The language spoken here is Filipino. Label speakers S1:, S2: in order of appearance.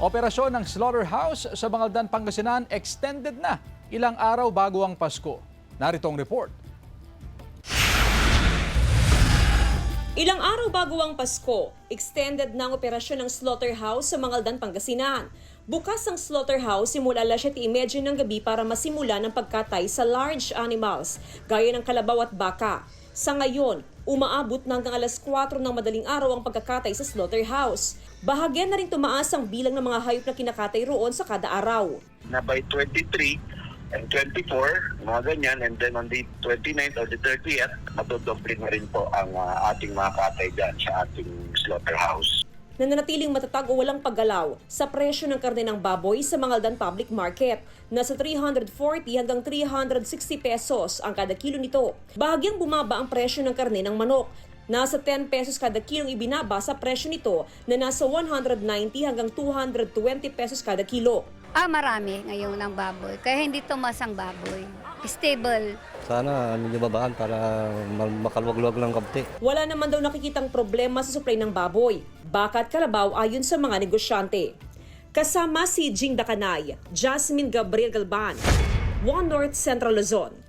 S1: Operasyon ng slaughterhouse sa Bangaldan, Pangasinan extended na ilang araw bago ang Pasko. Narito ang report.
S2: Ilang araw bago ang Pasko, extended na ang operasyon ng slaughterhouse sa Bangaldan, Pangasinan. Bukas ang slaughterhouse simula 7:30 ng gabi para masimula ng pagkatay sa large animals, gaya ng kalabaw at baka. Sa ngayon, umaabot na hanggang 4:00 ng madaling araw ang pagkakatay sa slaughterhouse. Bahagyan na rin tumaas ang bilang ng mga hayop na kinakatay roon sa kada araw.
S3: Na by 23 and 24, mga ganyan, and then on the 29th or the 30th, matudoble na rin po ang ating mga katay dyan sa ating slaughterhouse.
S2: Nananatiling matatag o walang paggalaw sa presyo ng karne ng baboy sa Bangaldan Public Market. Nasa 340 hanggang 360 pesos ang kada kilo nito. Bahagyang bumaba ang presyo ng karne ng manok. Nasa 10 pesos kada kilong ibinaba sa presyo nito na nasa 190 hanggang 220 pesos kada kilo.
S4: Marami ngayon ng baboy. Kaya hindi tumas ang baboy. Stable.
S5: Sana medyo babaan para makaluwag-luwag lang kaunti.
S2: Wala naman daw nakikitang problema sa supply ng baboy, baka at kalabaw ayon sa mga negosyante. Kasama si Jing Dakanay, Jasmine Gabriel Galban, One North Central Luzon.